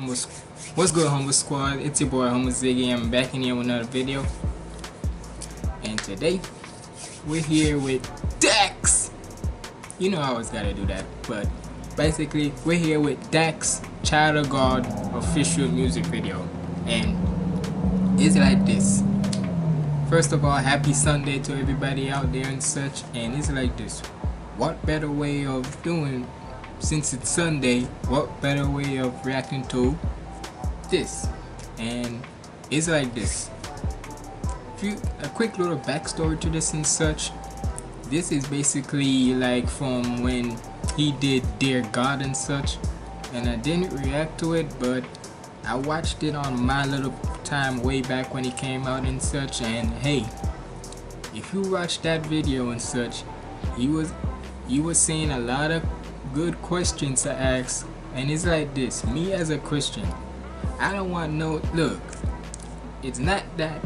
What's good, Humble Squad? It's your boy Humble Ziggy. I'm back in here with another video, and today we're here with Dax. You know I always gotta do that, but basically we're here with Dax Child of God official music video, and it's like this. First of all, happy Sunday to everybody out there and such, and it's like this. What better way of doing, since it's Sunday, what better way of reacting to this? And it's like this. A quick little backstory to this and such. This is basically like from when he did Dear God and such, and I didn't react to it, but I watched it on my little time way back when it came out and such. And hey, if you watch that video and such, he was saying a lot of good questions to ask, and it's like this. Me as a Christian, I don't want no look. It's not that.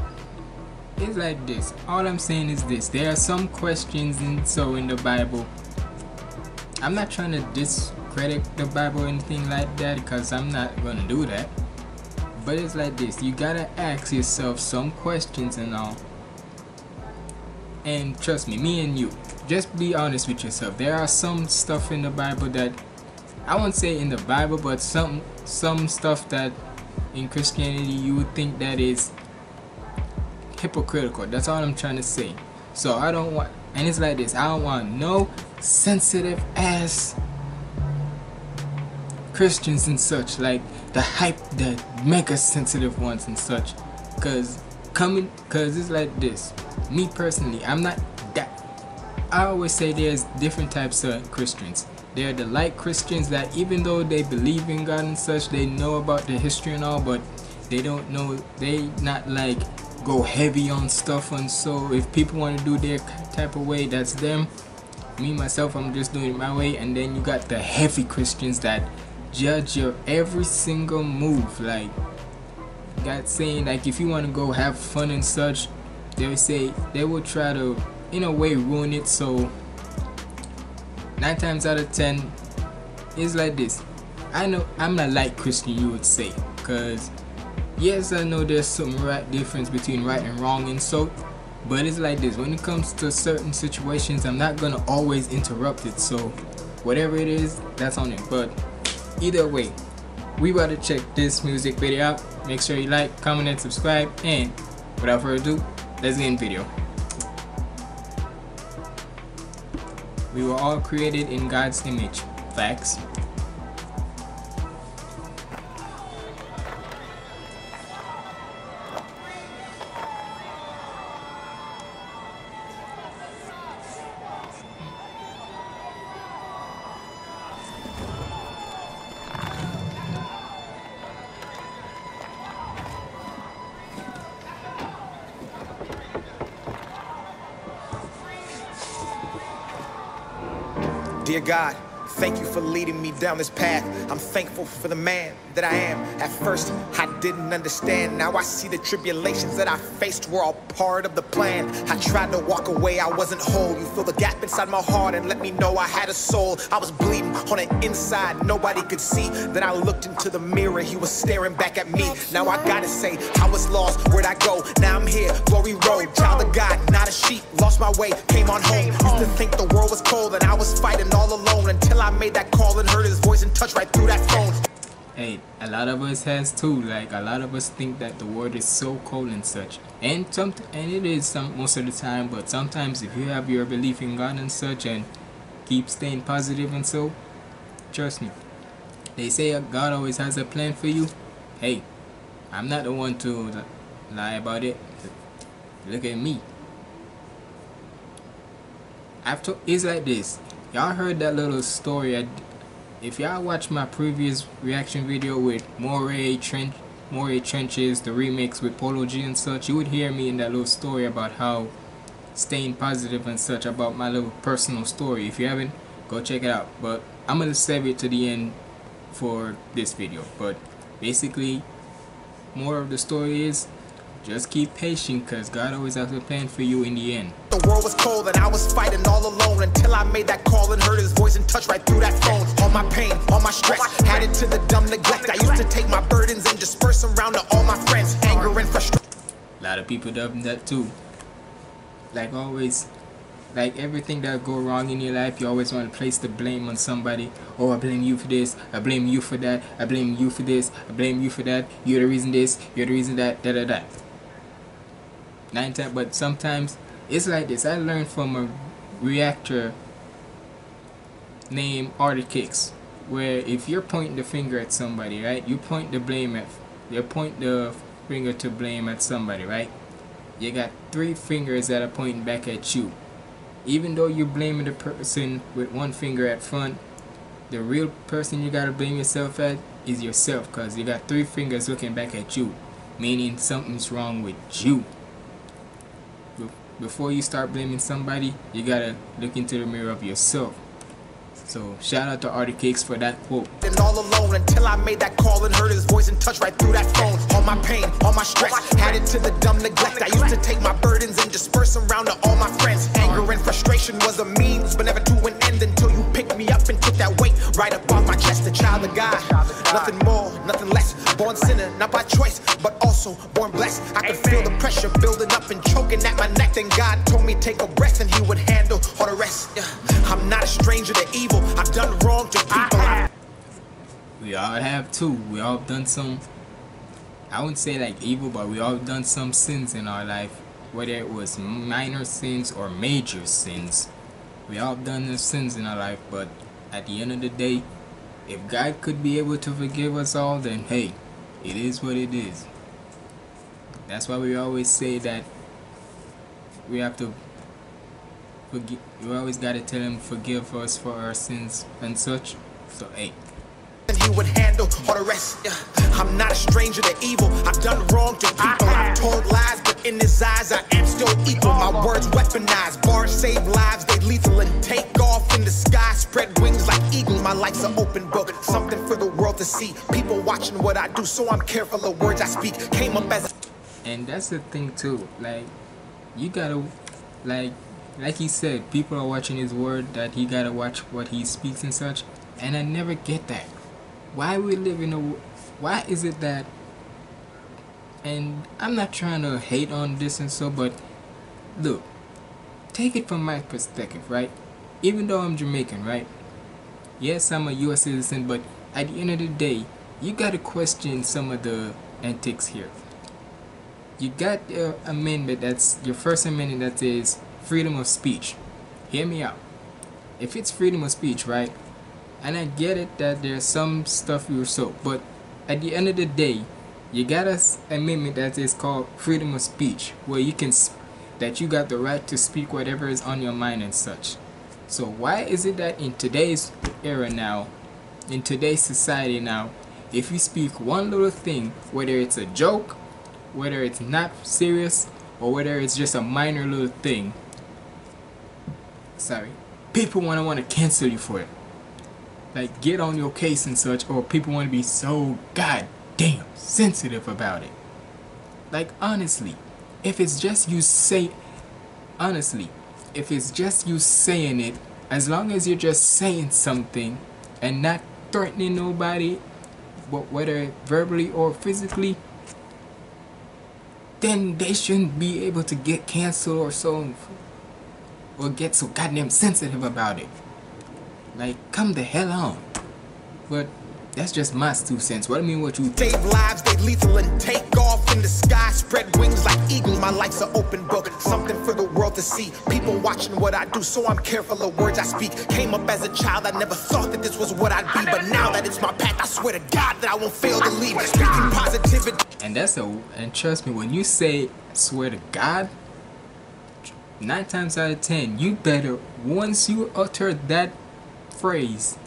It's like this. All I'm saying is this. There are some questions in the Bible. I'm not trying to discredit the Bible or anything like that, because I'm not gonna do that. But it's like this. You gotta ask yourself some questions and all. And trust me and you, just be honest with yourself. There are some stuff in the Bible that, I won't say in the Bible, but some stuff that in Christianity you would think that is hypocritical. That's all I'm trying to say. So I don't want, and it's like this. I don't want no sensitive ass Christians and such, like the mega sensitive ones and such, cause it's like this. Me personally, I'm not that. I always say there's different types of Christians. There are the light Christians that even though they believe in God and such, they know about the history and all, but they don't know, they not like go heavy on stuff. And so if people want to do their type of way, that's them. Me myself, I'm just doing it my way. And then you got the heavy Christians that judge your every single move. Like God saying, like if you want to go have fun and such, they say they will try to in a way ruin it. So 9 times out of 10 it's like this. I know I'm a light Christian, you would say, because yes, I know there's some difference between right and wrong and so, but it's like this. When it comes to certain situations, I'm not gonna always interrupt it. So whatever it is, that's on it. But either way, we about to check this music video out. Make sure you like, comment, and subscribe. And without further ado, let's get in the video. We were all created in God's image. Facts. Dear God, thank you for leading me down this path. I'm thankful for the man that I am. At first, I didn't understand. Now I see the tribulations that I faced were all part of the plan. I tried to walk away, I wasn't whole. You fill the gap inside my heart and let me know I had a soul. I was bleeding on the inside, nobody could see. Then I looked into the mirror, he was staring back at me. Now I gotta say, I was lost, where'd I go? Now I'm here, glory road, child of God, not a sheep. Lost my way, came on home. Used to think the world was cold and I was fighting all alone, until I made that call and heard his voice and touched right through that phone. Hey, a lot of us has too. Like a lot of us think that the world is so cold and such, and it is most of the time. But sometimes if you have your belief in God and such and keep staying positive and so, trust me, they say God always has a plan for you. Hey, I'm not the one to lie about it. Look at me. It's like this. Y'all heard that little story. If y'all watch my previous reaction video with Moray Trenches, the remix with Polo G and such, you would hear me in that little story about how staying positive and such, about my little personal story. If you haven't, go check it out. But I'm gonna save it to the end for this video. But basically, more of the story is just keep patient, cause God always has a plan for you in the end. The world was cold and I was fighting all alone until I made that call and heard his voice and touched right through that phone. All my pain, all my stress, added to the dumb neglect. I used to take my burdens and disperse them around to all my friends. Anger and frustration. A lot of people done that too. Like always, like everything that go wrong in your life, you always want to place the blame on somebody. Oh, I blame you for this, I blame you for that, I blame you for this, I blame you for that, you're the reason this, you're the reason that, da. But sometimes it's like this. I learned from a reactor named Artie Kicks, where if you're pointing the finger at somebody, right, you point the finger to blame at somebody, right? You got 3 fingers that are pointing back at you. Even though you're blaming the person with 1 finger at front, the real person you gotta blame yourself at is yourself, cause you got 3 fingers looking back at you, meaning something's wrong with you. Before you start blaming somebody, you gotta look into the mirror of yourself. So shout out to Artie Cakes for that quote. And all alone until I made that call and heard his voice and touched right through that phone. All my pain, all my stress, added to the dumb neglect. I used to take my burdens and disperse them around to all my friends. Anger and frustration was a means, but never to an end until you picked me up and took that weight right up off my chest. A child of God, nothing more, nothing less. Born sinner, not by choice, but also born blessed. I could feel the pressure building up and choking at my neck. Then God told me take a breath and He would handle all the rest. I'm not a stranger to evil. I've done wrong to people. We all have too. We all done some, I wouldn't say like evil, but we all done some sins in our life. Whether it was minor sins or major sins. We all done the sins in our life, but at the end of the day, if God could be able to forgive us all, then hey, it is what it is. That's why we always say that we have to forgive. We always gotta tell Him forgive us for our sins and such. So hey, and He would handle all the rest. I'm not a stranger to evil. I've done wrong to people. I've told lies, but in His eyes I am still equal. My words weaponized, bars save lives, they lethal and take off in the sky, spread wings like eagles. My life's an open book, something for the world to see. People watching what I do, so I'm careful of words I speak. Came up as and that's the thing too. Like you gotta, like He said, people are watching His word, that He gotta watch what He speaks and such. And I never get that. Why we live in a, why is it that, and I'm not trying to hate on this and so, but look, take it from my perspective, right? Even though I'm Jamaican, right? Yes, I'm a US citizen, but at the end of the day, you gotta question some of the antics here. You got your amendment, that's your first amendment, that says freedom of speech. Hear me out. If it's freedom of speech, right? And I get it that there's some stuff you're so, but at the end of the day, you got an amendment that is called freedom of speech, where you can, that you got the right to speak whatever is on your mind and such. So why is it that in today's era now, in today's society now, if you speak one little thing, whether it's a joke, whether it's not serious, or whether it's just a minor little thing, people want to cancel you for it. Like get on your case and such, or people want to be so goddamn sensitive about it. Like honestly, if it's just you saying it, as long as you're just saying something and not threatening nobody, but whether verbally or physically, then they shouldn't be able to get canceled or so, or get so goddamn sensitive about it. Like, come the hell on. But that's just my 2 cents. What I mean, what you save lives, they lethal and take off in the sky, spread wings like eagles. My life's an open book, something for the world to see. People watching what I do, so I'm careful of words I speak. Came up as a child, I never thought that this was what I'd be, but now that it's my path, I swear to God that I won't fail to lead. Speaking positivity. And and trust me, when you say swear to God, 9 times out of 10, you better, once you utter that phrase,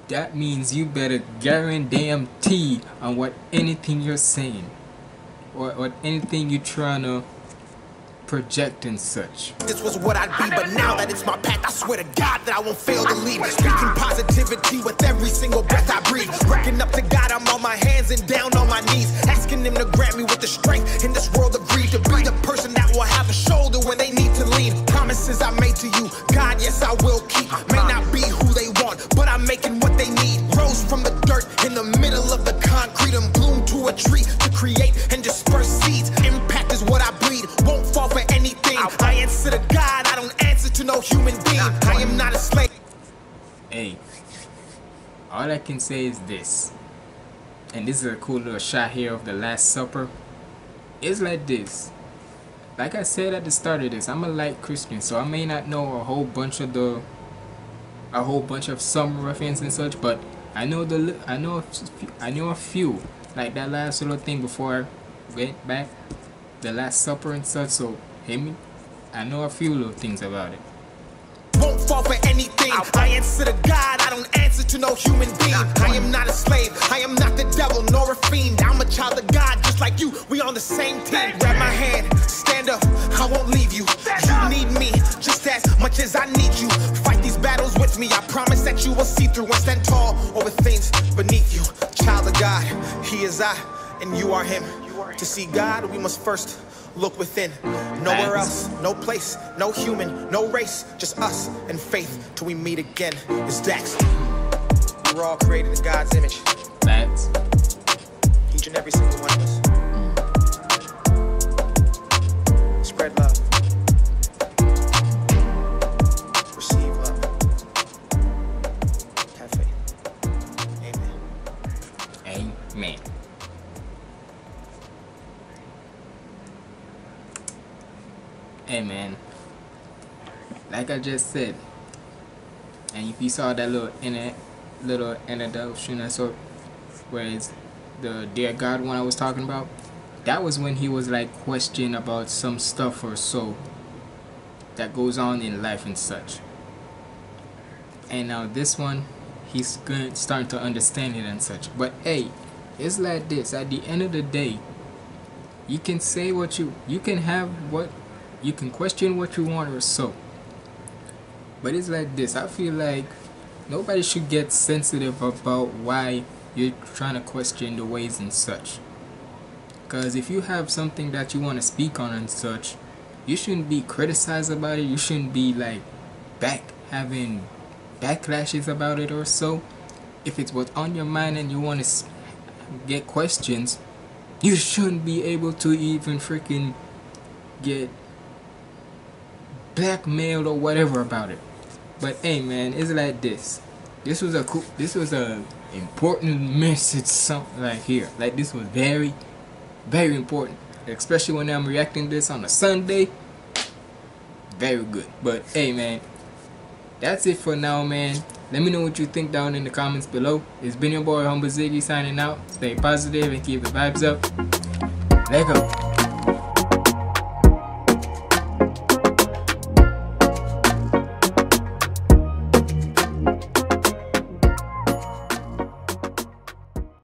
that means you better guarantee on what anything you're saying, or anything you're trying to project and such. This was what I'd be, but now that it's my path, I swear to God that I won't fail to lead. Speaking positivity with every single breath I breathe. Looking up to God, I'm on my hands and down on my knees, asking Him to grant me with the strength in this world of greed to be the person that will have a shoulder when they need to lean. Promises I made to you, God, yes, I will keep. May not be who they want, but I'm making what they need. Rose from the dirt in the middle of the concrete and bloom to a tree to create and disperse seeds. Impact is what I breed, won't fall for anything. I answer to God, I don't answer to no human being. I am not a slave. Hey, all I can say is this, and this is a cool little shot here of the Last Supper. It's like this. Like I said at the start of this, I'm a light Christian, so I may not know a whole bunch of some reference and such, but I know a few, like that last little thing before I went back, the Last Supper and such. So I know a few little things about it. Won't fall for anything. I answer to God, I don't answer to no human being. I am not a slave, I am not the devil nor a fiend. I'm a child of God just like you, we on the same team. Grab my hand, stand up, I won't leave you. You need me just as much as I need you. Fight these battles with me, I promise that you will see through and stand tall over things beneath you. Child of God, He is I and you are Him. To see God, we must first look within. Nowhere else, no place, no human, no race, just us and faith till we meet again. It's Dax. We're all created in God's image. Facts. Each and every single one of us. Spread love. Receive love. Have faith. Amen. Amen. Hey man, like I just said, and if you saw that little introduction I saw, where it's the Dear God one I was talking about, that was when he was like questioning about some stuff or so that goes on in life and such. And now this one, he's starting to understand it and such. But hey, it's like this. At the end of the day, you can say what you can have what. You can question what you want or so. But it's like this. I feel like nobody should get sensitive about why you're trying to question the ways and such. Because if you have something that you want to speak on and such, you shouldn't be criticized about it. You shouldn't be like having backlashes about it or so. If it's what's on your mind and you want to get questions, you shouldn't be able to even freaking get blackmailed or whatever about it. But hey man, it's like this. This was a important message, something like here. Like this was very, very important. Especially when I'm reacting this on a Sunday. Very good. But hey man, that's it for now, man. Let me know what you think down in the comments below. It's been your boy Humble Ziggy signing out. Stay positive and keep the vibes up. Let go.